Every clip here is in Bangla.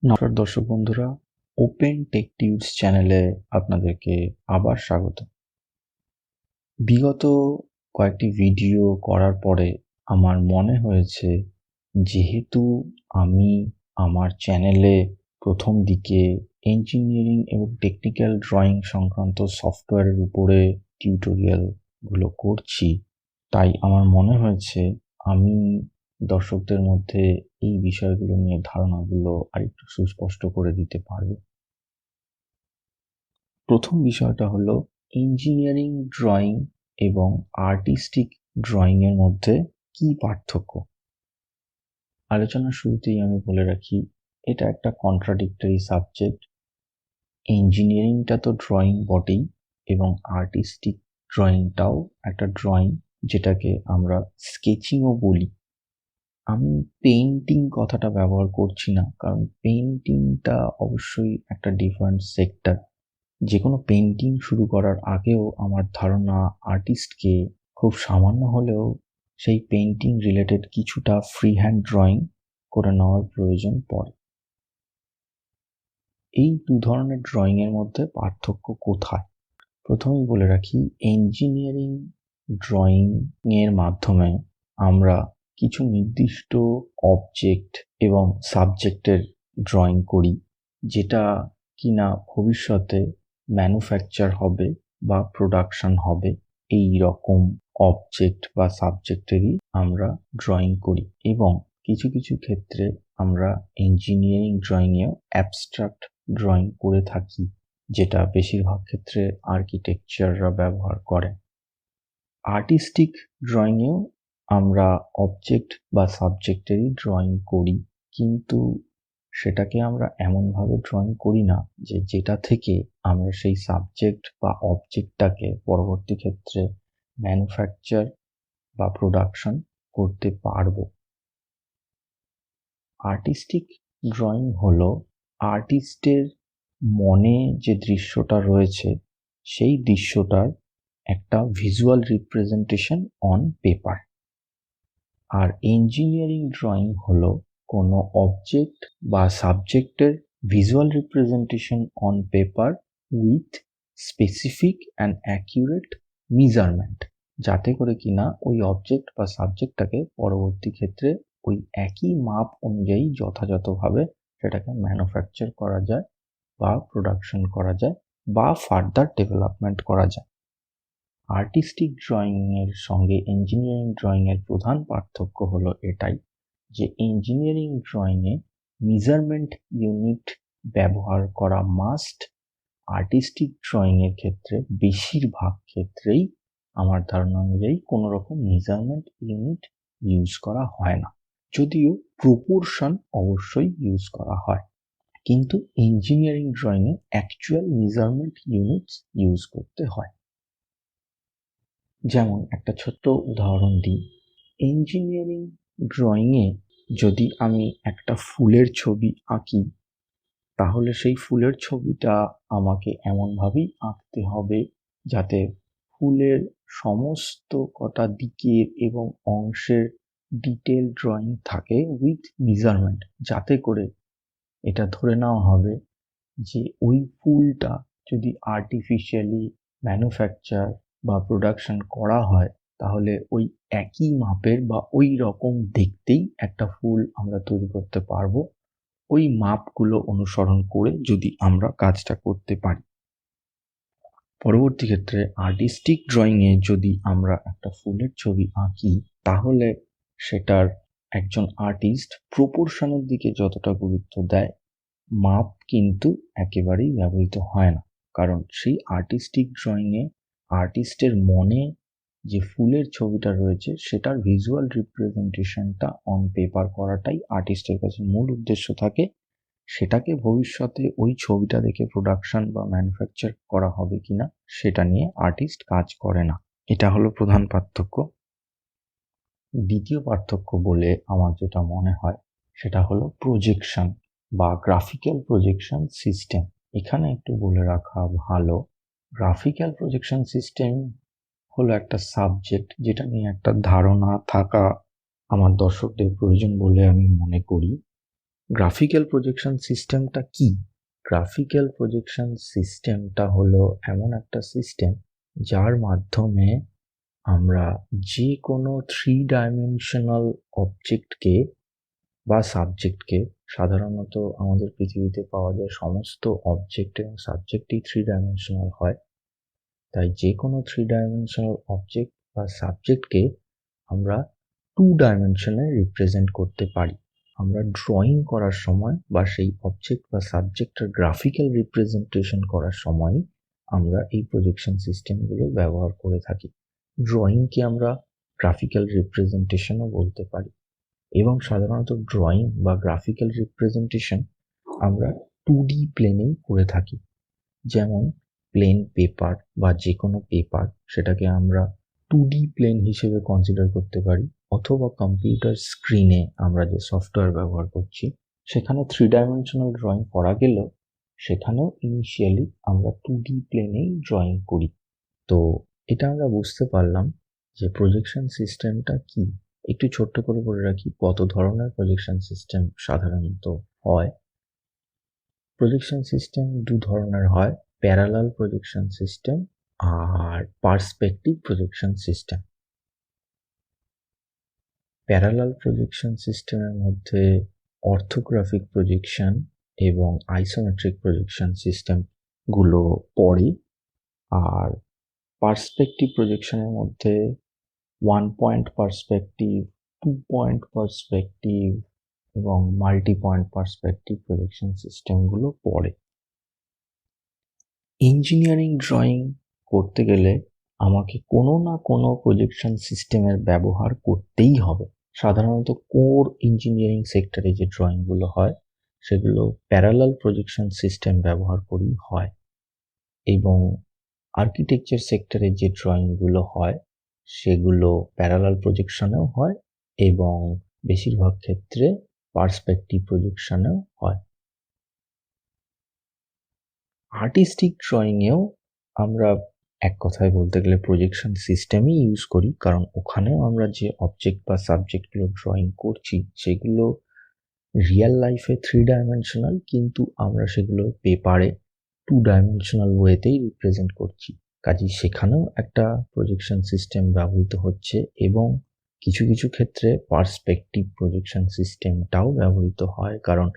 নমস্কার দর্শক বন্ধুরা, ওপেন টেক টিউবস চ্যানেলে আপনাদেরকে আবার স্বাগত। বিগত কয়েকটি ভিডিও করার পরে আমার মনে হয়েছে, যেহেতু আমি আমার চ্যানেলে প্রথম দিকে ইঞ্জিনিয়ারিং এবং টেকনিক্যাল ড্রয়িং সংক্রান্ত সফটওয়্যারের উপরে টিউটোরিয়ালগুলো করছি, তাই আমার মনে হয়েছে আমি দর্শকদের মধ্যে এই বিষয়গুলো নিয়ে ধারণাগুলো আরেকটু সুস্পষ্ট করে দিতে পারব। প্রথম বিষয়টা হলো ইঞ্জিনিয়ারিং ড্রয়িং এবং আর্টিস্টিক ড্রয়িং এর মধ্যে কি পার্থক্য। আলোচনার শুরুতেই আমি বলে রাখি, এটা একটা কন্ট্রাডিক্টরি সাবজেক্ট। ইঞ্জিনিয়ারিংটা তো ড্রয়িং বটেই, এবং আর্টিস্টিক ড্রয়িংটাও একটা ড্রয়িং, যেটাকে আমরা স্কেচিংও বলি। আমি পেইন্টিং কথাটা ব্যবহার করছি না, কারণ পেইন্টিংটা অবশ্যই একটা ডিফারেন্ট সেক্টর। যে কোনো পেইন্টিং শুরু করার আগেও আমার ধারণা আর্টিস্টকে খুব সামান্য হলেও সেই পেইন্টিং রিলেটেড কিছুটা ফ্রি হ্যান্ড ড্রয়িং করে নেওয়ার প্রয়োজন পড়ে। এই দু ধরনের ড্রয়িংয়ের মধ্যে পার্থক্য কোথায়? প্রথমেই বলে রাখি, ইঞ্জিনিয়ারিং ড্রয়িংয়ের মাধ্যমে আমরা কিছু নির্দিষ্ট অবজেক্ট এবং সাবজেক্টের ড্রয়িং করি, যেটা কিনা ভবিষ্যতে ম্যানুফ্যাকচার হবে বা প্রোডাকশন হবে। এই রকম অবজেক্ট বা সাবজেক্টেরই আমরা ড্রয়িং করি, এবং কিছু কিছু ক্ষেত্রে আমরা ইঞ্জিনিয়ারিং ড্রয়িংয়েও অ্যাবস্ট্রাক্ট ড্রয়িং করে থাকি, যেটা বেশিরভাগ ক্ষেত্রে আর্কিটেকচাররা ব্যবহার করে। আর্টিস্টিক ড্রয়িংয়েও আমরা অবজেক্ট বা সাবজেক্টেরই ড্রয়িং করি, কিন্তু সেটাকে আমরা এমনভাবে ড্রয়িং করি না যে যেটা থেকে আমরা সেই সাবজেক্ট বা অবজেক্টটাকে পরবর্তী ক্ষেত্রে ম্যানুফ্যাকচার বা প্রোডাকশন করতে পারবো। আর্টিস্টিক ড্রয়িং হলো আর্টিস্টের মনে যে দৃশ্যটা রয়েছে, সেই দৃশ্যটার একটা ভিজুয়াল রিপ্রেজেন্টেশন অন পেপার। আর ইঞ্জিনিয়ারিং ড্রয়িং হলো কোনো অবজেক্ট বা সাবজেক্টের visual representation on paper with specific and accurate measurement, যাতে করে কিনা ওই অবজেক্ট বা সাবজেক্টটাকে পরবর্তী ক্ষেত্রে ওই একই মাপ অনুযায়ী যথাযথভাবে সেটাকে ম্যানুফ্যাকচার করা যায় বা প্রোডাকশন করা যায় বা ফার্দার ডেভেলপমেন্ট করা যায়। আর্টিস্টিক ড্রয়িংয়ের সঙ্গে ইঞ্জিনিয়ারিং ড্রয়িংয়ের প্রধান পার্থক্য হলো এটাই, যে ইঞ্জিনিয়ারিং ড্রয়িংয়ে মেজারমেন্ট ইউনিট ব্যবহার করা মাস্ট। আর্টিস্টিক ড্রয়িংয়ের ক্ষেত্রে বেশিরভাগ ক্ষেত্রেই আমার ধারণা অনুযায়ী কোনো রকম মেজারমেন্ট ইউনিট ইউজ করা হয় না, যদিও প্রপোর্শন অবশ্যই ইউজ করা হয়, কিন্তু ইঞ্জিনিয়ারিং ড্রয়িংয়ে অ্যাকচুয়াল মেজারমেন্ট ইউনিটস ইউজ করতে হয়। যেমন একটা ছোট্ট উদাহরণ দিই, ইঞ্জিনিয়ারিং ড্রয়িংয়ে যদি আমি একটা ফুলের ছবি আঁকি, তাহলে সেই ফুলের ছবিটা আমাকে এমনভাবেই আঁকতে হবে যাতে ফুলের সমস্ত কটা দিকের এবং অংশের ডিটেল ড্রয়িং থাকে উইথ মেজারমেন্ট, যাতে করে এটা ধরে নেওয়া হবে যে ওই ফুলটা যদি আর্টিফিশিয়ালি ম্যানুফ্যাকচার বা প্রোডাকশন করা হয়, তাহলে ওই একই মাপের বা ওই রকম দেখতেই একটা ফুল আমরা তৈরি করতে পারবো, ওই মাপগুলো অনুসরণ করে যদি আমরা কাজটা করতে পারি। পরবর্তী ক্ষেত্রে আর্টিস্টিক ড্রয়িংয়ে যদি আমরা একটা ফুলের ছবি আঁকি, তাহলে সেটার একজন আর্টিস্ট প্রপোর্শনের দিকে যতটা গুরুত্ব দেয়, মাপ কিন্তু একেবারেই ব্যবহৃত হয় না, কারণ সেই আর্টিস্টিক ড্রয়িংয়ে আর্টিস্টের মনে যে ফুলের ছবিটা রয়েছে সেটার ভিজুয়াল রিপ্রেজেন্টেশনটা অন পেপার করাটাই আর্টিস্টের কাছে মূল উদ্দেশ্য থাকে। সেটাকে ভবিষ্যতে ওই ছবিটা দেখে প্রোডাকশন বা ম্যানুফ্যাকচার করা হবে কিনা সেটা নিয়ে আর্টিস্ট কাজ করে না। এটা হলো প্রধান পার্থক্য। দ্বিতীয় পার্থক্য বলে আমার যেটা মনে হয়, সেটা হলো প্রজেকশন বা গ্রাফিক্যাল প্রজেকশন সিস্টেম। এখানে একটু বলে রাখা ভালো, গ্রাফিক্যাল প্রজেকশন সিস্টেম হলো একটা সাবজেক্ট যেটা নিয়ে একটা ধারণা থাকা আমার দর্শকদের প্রয়োজন বলে আমি মনে করি। গ্রাফিক্যাল প্রজেকশন সিস্টেমটা কি? গ্রাফিক্যাল প্রজেকশন সিস্টেমটা হলো এমন একটা সিস্টেম যার মাধ্যমে আমরা যে কোনো 3 ডাইমেনশনাল অবজেক্টকে বা সাবজেক্টকে, সাধারণত আমাদের পৃথিবীতে পাওয়া যায় সমস্ত অবজেক্ট এবং সাবজেক্টই 3 ডাইমেনশনাল হয়, তাই যে কোনো 3 ডাইমেনশনাল অবজেক্ট বা সাবজেক্টকে আমরা 2 ডাইমেনশনে রিপ্রেজেন্ট করতে পারি। আমরা ড্রয়িং করার সময় বা সেই অবজেক্ট বা সাবজেক্টের গ্রাফিক্যাল রিপ্রেজেন্টেশন করার সময় আমরা এই প্রজেকশন সিস্টেমগুলো ব্যবহার করে থাকি। ড্রয়িংকে আমরা গ্রাফিক্যাল রিপ্রেজেন্টেশনও বলতে পারি, এবং সাধারণত ড্রয়িং বা গ্রাফিক্যাল রিপ্রেজেন্টেশন আমরা 2D প্লেনেই করে থাকি। যেমন প্লেন পেপার বা যে কোনো পেপার, সেটাকে আমরা 2D প্লেন হিসেবে কনসিডার করতে পারি, অথবা কম্পিউটার স্ক্রিনে আমরা যে সফটওয়্যার ব্যবহার করছি সেখানে 3 ডাইমেনশনাল ড্রয়িং করা গেলেও সেখানেও ইনিশিয়ালি আমরা 2D প্লেনেই ড্রয়িং করি। তো এটা আমরা বুঝতে পারলাম যে প্রজেকশন সিস্টেমটা কি। একটু ছোট্ট করে বলে রাখি কত ধরনের প্রজেকশন সিস্টেম সাধারণত হয়। প্রজেকশন সিস্টেম 2 ধরনের হয়, প্যারালাল প্রজেকশন সিস্টেম আর perspective projection system. Parallel projection সিস্টেমের মধ্যে অর্থোগ্রাফিক প্রজেকশন এবং আইসোমেট্রিক প্রজেকশন সিস্টেমগুলো পড়ে, আর পার্সপেক্টিভ প্রজেকশনের মধ্যে 1 পয়েন্ট পার্সপেক্টিভ, 2 পয়েন্ট পার্সপেক্টিভ এবং মাল্টি পয়েন্ট পার্সপেক্টিভ প্রজেকশন সিস্টেমগুলো পড়ে। ইঞ্জিনিয়ারিং ড্রয়িং করতে গেলে আমাকে কোনো না কোনো প্রজেকশন সিস্টেমের ব্যবহার করতেই হবে। সাধারণত কোর ইঞ্জিনিয়ারিং সেক্টরে যে ড্রয়িংগুলো হয় সেগুলো প্যারালাল প্রজেকশন সিস্টেম ব্যবহার করেই হয়, এবং আর্কিটেকচার সেক্টরে যে ড্রয়িংগুলো হয় সেগুলো প্যারালাল প্রজেকশনেও হয় এবং বেশিরভাগ ক্ষেত্রে পার্সপেক্টিভ প্রজেকশনেও হয়। আর্টিস্টিক ড্রয়িংয়েও আমরা এক কথায় বলতে গেলে প্রজেকশন সিস্টেমই ইউজ করি, কারণ ওখানেও আমরা যে অবজেক্ট বা সাবজেক্টগুলো ড্রয়িং করছি সেগুলো রিয়েল লাইফে 3 ডাইমেনশনাল, কিন্তু আমরা সেগুলো পেপারে 2 ডাইমেনশনাল ওয়েতেই রিপ্রেজেন্ট করছি। কাজেই সেখানেও একটা প্রজেকশন সিস্টেম ব্যবহৃত হচ্ছে, এবং কিছু কিছু ক্ষেত্রে পার্সপেক্টিভ প্রজেকশন সিস্টেমটাও ব্যবহৃত হয়, কারণ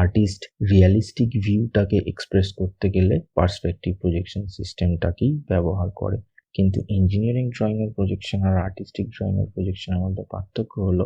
আর্টিস্ট রিয়েলিস্টিক ভিউটাকে এক্সপ্রেস করতে গেলে পার্সপেক্টিভ প্রজেকশন সিস্টেমটাকেই ব্যবহার করে। কিন্তু ইঞ্জিনিয়ারিং ড্রয়িংয়ের প্রজেকশন আর আর্টিস্টিক ড্রয়িংয়ের প্রজেকশনের মধ্যে পার্থক্য হলো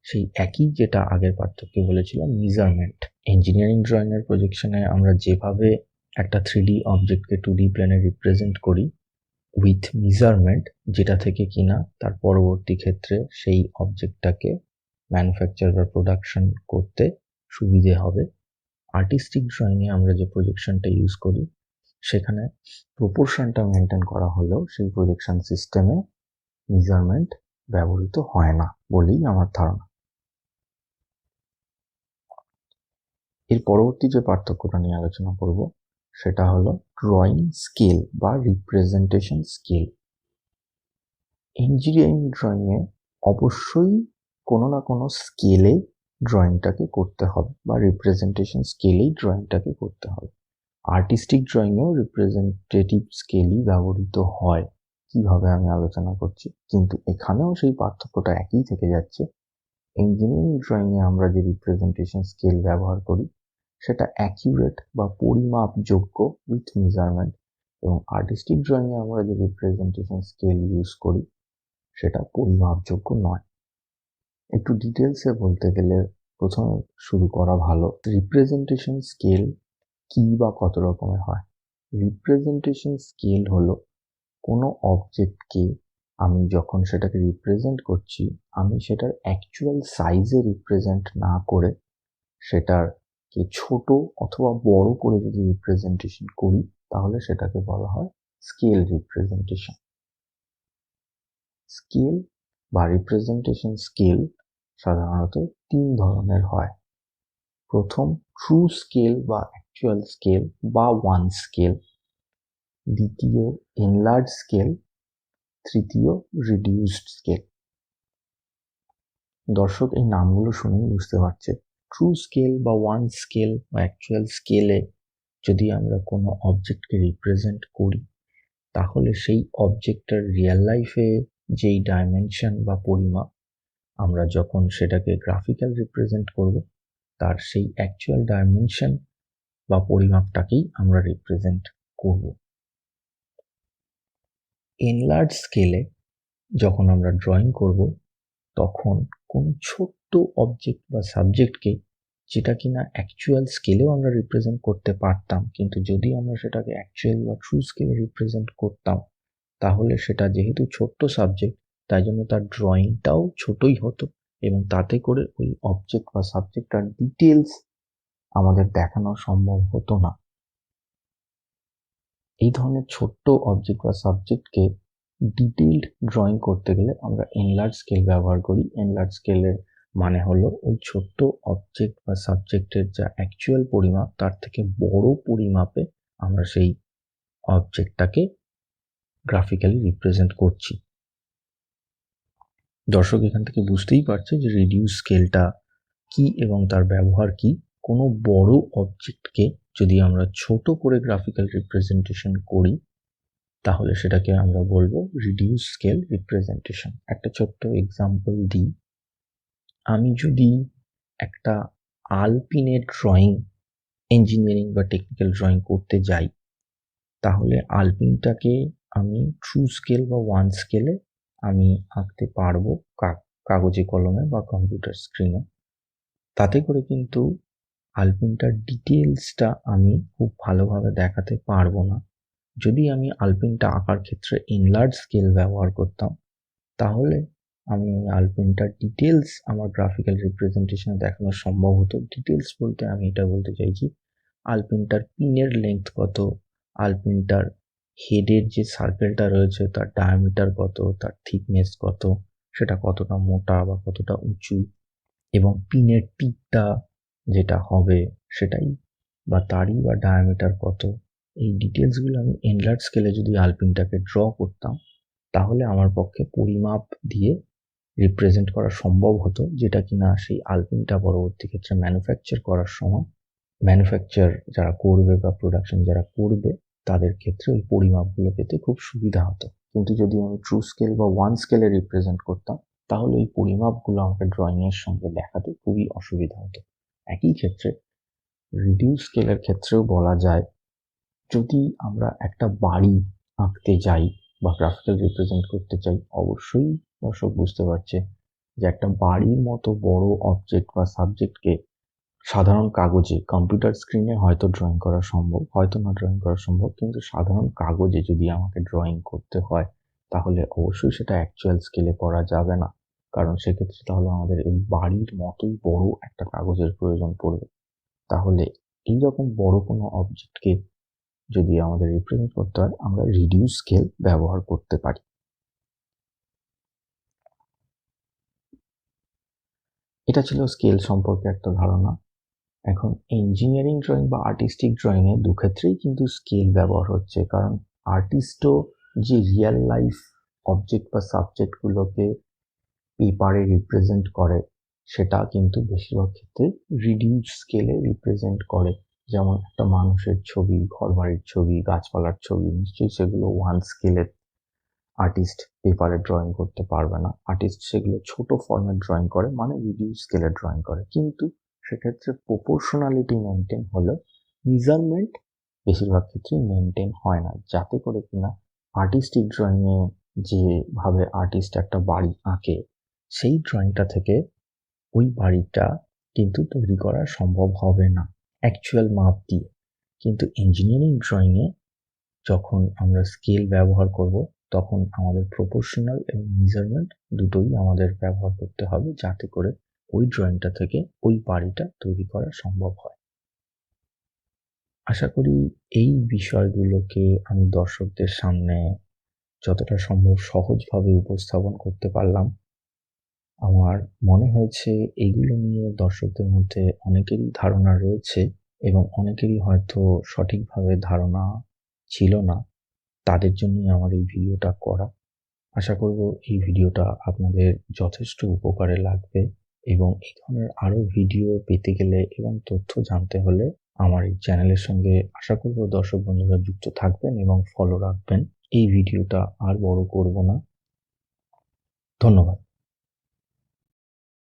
সেই একই, যেটা আগের পার্থক্য বলেছিলাম, মেজারমেন্ট। ইঞ্জিনিয়ারিং ড্রয়িংয়ের প্রজেকশনে আমরা যেভাবে একটা 3D অবজেক্টকে 2D প্লেনে রিপ্রেজেন্ট করি উইথ মেজারমেন্ট, যেটা থেকে কিনা তার পরবর্তী ক্ষেত্রে সেই অবজেক্টটাকে ম্যানুফ্যাকচার বা প্রোডাকশন করতে সুবিধে হবে। আর্টিস্টিক ড্রয়িংয়ে আমরা যে প্রজেকশনটা ইউজ করি সেখানে প্রপোর্শনটা মেনটেন করা হলেও সেই প্রজেকশন সিস্টেমে মেজারমেন্ট ব্যবহৃত হয় না বলেই আমার ধারণা। এর পরবর্তী যে পার্থক্যটা নিয়ে আলোচনা করব সেটা হলো ড্রয়িং স্কেল বা রিপ্রেজেন্টেশন স্কেল। ইঞ্জিনিয়ারিং ড্রয়িংয়ে অবশ্যই কোনো না কোনো স্কেলে ড্রয়িংটাকে করতে হবে বা রিপ্রেজেন্টেশন স্কেলেই ড্রয়িংটাকে করতে হবে। আর্টিস্টিক ড্রয়িংয়েও রিপ্রেজেন্টেটিভ স্কেলই ব্যবহৃত হয়, কিভাবে আমি আলোচনা করছি, কিন্তু এখানেও সেই পার্থক্যটা একই থেকে যাচ্ছে। ইঞ্জিনিয়ারিং ড্রয়িংয়ে আমরা যে রিপ্রেজেন্টেশন স্কেল ব্যবহার করি সেটা অ্যাকিউরেট বা পরিমাপযোগ্য উইথ মেজারমেন্ট, এবং আর্টিস্টিক ড্রয়িংয়ে আমরা যে রিপ্রেজেন্টেশন স্কেল ইউজ করি সেটা পরিমাপযোগ্য নয়। একটু ডিটেলসে বলতে গেলে প্রথমে শুরু করা ভালো। রিপ্রেজেন্টেশন স্কেল কি বা কত রকমের হয়? রিপ্রেজেন্টেশন স্কেল হলো কোনো অবজেক্টকে আমি যখন সেটাকে রিপ্রেজেন্ট করছি, আমি সেটার অ্যাকচুয়াল সাইজে রিপ্রেজেন্ট না করে সেটাকে ছোট অথবা বড় করে যদি রিপ্রেজেন্টেশন করি তাহলে সেটাকে বলা হয় স্কেল রিপ্রেজেন্টেশন। স্কেল বা রিপ্রেজেন্টেশন স্কেল সাধারণত 3 ধরনের হয়। প্রথম ট্রু স্কেল বা অ্যাকচুয়াল স্কেল বা 1 স্কেল, দ্বিতীয় এনলার্জ স্কেল, তৃতীয় রিডিউসড স্কেল। দর্শক এই নামগুলো শুনেই বুঝতে পারছে ট্রু স্কেল বা ওয়ান স্কেল বা অ্যাকচুয়াল স্কেলে যদি আমরা কোনো অবজেক্টকে রিপ্রেজেন্ট করি, তাহলে সেই অবজেক্টটার রিয়েল লাইফে যেই ডাইমেনশন বা পরিমাপ আমরা যখন সেটাকে গ্রাফিক্যাল রিপ্রেজেন্ট করব, তার সেই অ্যাকচুয়াল ডাইমেনশন বা পরিমাপটাকেই আমরা রিপ্রেজেন্ট করব। এনলার্জ স্কেলে যখন আমরা ড্রয়িং করব, তখন কোনো ছোট্ট অবজেক্ট বা সাবজেক্টকে, যেটা কিনা অ্যাকচুয়াল স্কেলেও আমরা রিপ্রেজেন্ট করতে পারতাম, কিন্তু যদি আমরা সেটাকে অ্যাকচুয়াল বা ট্রু স্কেলে রিপ্রেজেন্ট করতাম, তাহলে সেটা যেহেতু ছোট্ট সাবজেক্ট, তাই জন্য তার ড্রয়িংটাও ছোটই হতো এবং তাতে করে ওই অবজেক্ট বা সাবজেক্টটার ডিটেলস আমাদের দেখানো সম্ভব হতো না। এই ধরনের ছোট্ট অবজেক্ট বা সাবজেক্টকে ডিটেইলড ড্রয়িং করতে গেলে আমরা এনলার্জ স্কেল ব্যবহার করি। এনলার্জ স্কেলের মানে হলো ওই ছোট্ট অবজেক্ট বা সাবজেক্টের যা অ্যাকচুয়াল পরিমাপ, তার থেকে বড় পরিমাপে আমরা সেই অবজেক্টটাকে গ্রাফিক্যালি রিপ্রেজেন্ট করছি। দর্শক এখান থেকে বুঝতেই পারছে যে রিডিউস স্কেলটা কি এবং তার ব্যবহার কি। কোনো বড় অবজেক্টকে যদি আমরা ছোট করে গ্রাফিক্যাল রিপ্রেজেন্টেশন করি, তাহলে সেটাকে আমরা বলবো রিডিউস স্কেল রিপ্রেজেন্টেশন। একটা ছোট্ট এক্সাম্পল দিই। আমি যদি একটা আলপিনের ড্রয়িং, ইঞ্জিনিয়ারিং বা টেকনিক্যাল ড্রয়িং করতে যাই, তাহলে আলপিনটাকে আমি ট্রু স্কেল বা ওয়ান স্কেলে আমি আঁকতে পারবো কাগজে কলমে বা কম্পিউটার স্ক্রিনে। তাতে করে কিন্তু আলপিনটার ডিটেলসটা আমি খুব ভালোভাবে দেখাতে পারবো না। যদি আমি আলপিনটা আঁকার ক্ষেত্রে এনলার্জ স্কেল ব্যবহার করতাম, তাহলে আমি ওই আলপিনটার ডিটেলস আমার গ্রাফিক্যাল রিপ্রেজেন্টেশনে দেখানো সম্ভব হতো। ডিটেলস বলতে আমি এটা বলতে চাইছি, আলপিনটার পিনের লেন্থ কত, আলপিনটার হেডের যে সার্কেলটা রয়েছে তার ডায়ামিটার কত, তার থিকনেস কত, সেটা কতটা মোটা বা কতটা উঁচু, এবং পিনের টিপটা যেটা হবে সেটাই বা তারই বা ডায়ামিটার কত। এই ডিটেলসগুলো আমি এনলার্জ স্কেলে যদি আলপিনটাকে ড্র করতাম, তাহলে আমার পক্ষে পরিমাপ দিয়ে রিপ্রেজেন্ট করা সম্ভব হতো, যেটা কিনা সেই আলপিনটা পরবর্তী ক্ষেত্রে ম্যানুফ্যাকচার করার সময় ম্যানুফ্যাকচার যারা করবে বা প্রোডাকশন যারা করবে, তাদের ক্ষেত্রে ওই পরিমাপগুলো পেতে খুব সুবিধা হতো। কিন্তু যদি আমি ট্রু স্কেল বা ওয়ান স্কেলে রিপ্রেজেন্ট করতাম, তাহলে ওই পরিমাপগুলো আমাকে ড্রয়িংয়ের সঙ্গে দেখাতে খুবই অসুবিধা হতো। একই ক্ষেত্রে রিডিউস স্কেলের ক্ষেত্রেও বলা যায়, যদি আমরা একটা বাড়ি আঁকতে যাই বা গ্রাফিক্যাল রিপ্রেজেন্ট করতে চাই, অবশ্যই দর্শক বুঝতে পারছে যে একটা বাড়ির মতো বড় অবজেক্ট বা সাবজেক্টকে সাধারণ কাগজে, কম্পিউটার স্ক্রিনে হয়তো ড্রয়িং করা সম্ভব, হয়তো না ড্রয়িং করা সম্ভব, কিন্তু সাধারণ কাগজে যদি আমাকে ড্রয়িং করতে হয়, তাহলে অবশ্যই সেটা অ্যাকচুয়াল স্কেলে করা যাবে না। কারণ সেক্ষেত্রে তাহলে আমাদের ওই বাড়ির মতোই বড় একটা কাগজের প্রয়োজন পড়বে। তাহলে এইরকম বড় কোনো অবজেক্টকে যদি আমাদের রিপ্রেজেন্ট করতে হয়, আমরা রিডিউস স্কেল ব্যবহার করতে পারি। এটা ছিল স্কেল সম্পর্কে একটা ধারণা। এখন ইঞ্জিনিয়ারিং ড্রয়িং বা আর্টিস্টিক ড্রয়িংয়ে দুক্ষেত্রেই কিন্তু স্কেল ব্যবহার হচ্ছে, কারণ আর্টিস্টও যে রিয়েল লাইফ অবজেক্ট বা সাবজেক্টগুলোকে পেপারে রিপ্রেজেন্ট করে, সেটা কিন্তু বেশিরভাগ ক্ষেত্রে রিডিউস স্কেলে রিপ্রেজেন্ট করে। যেমন একটা মানুষের ছবি, ঘরবাড়ির ছবি, গাছপালার ছবি, নিশ্চয়ই সেগুলো ওয়ান স্কেলে আর্টিস্ট পেপারে ড্রয়িং করতে পারবে না। আর্টিস্ট সেগুলো ছোট ফর্মেট ড্রয়িং করে, মানে রিডিউস স্কেলে ড্রয়িং করে। কিন্তু সেক্ষেত্রে প্রপোর্শনালিটি মেনটেন হলেও মেজারমেন্ট বেশিরভাগ ক্ষেত্রেই মেনটেন হয় না, যাতে করে কিনা আর্টিস্টিক ড্রয়িংয়ে যেভাবে আর্টিস্ট একটা বাড়ি আঁকে, সেই ড্রয়িংটা থেকে ওই বাড়িটা কিন্তু তৈরি করা সম্ভব হবে না অ্যাকচুয়াল মাপ দিয়ে। কিন্তু ইঞ্জিনিয়ারিং ড্রয়িংয়ে যখন আমরা স্কেল ব্যবহার করব, তখন আমাদের প্রপোর্শনাল এবং মেজারমেন্ট দুটোই আমাদের ব্যবহার করতে হবে, যাতে করে ওই ড্রয়িংটা থেকে ওই বাড়িটা তৈরি করা সম্ভব হয়। আশা করি এই বিষয়গুলোকে আমি দর্শকদের সামনে যতটা সম্ভব সহজভাবে উপস্থাপন করতে পারলাম। আমার মনে হয়েছে এইগুলো নিয়ে দর্শকদের মধ্যে অনেকেরই ধারণা রয়েছে এবং অনেকেরই হয়তো সঠিকভাবে ধারণা ছিল না। তাদের জন্যই আমার এই ভিডিওটা করা। আশা করব এই ভিডিওটা আপনাদের যথেষ্ট উপকারে লাগবে এবং এই ধরনের আরও ভিডিও পেতে গেলে এবং তথ্য জানতে হলে আমার এই চ্যানেলের সঙ্গে আশা করব দর্শক বন্ধুরা যুক্ত থাকবেন এবং ফলো রাখবেন। এই ভিডিওটা আর বড় করব না। ধন্যবাদ।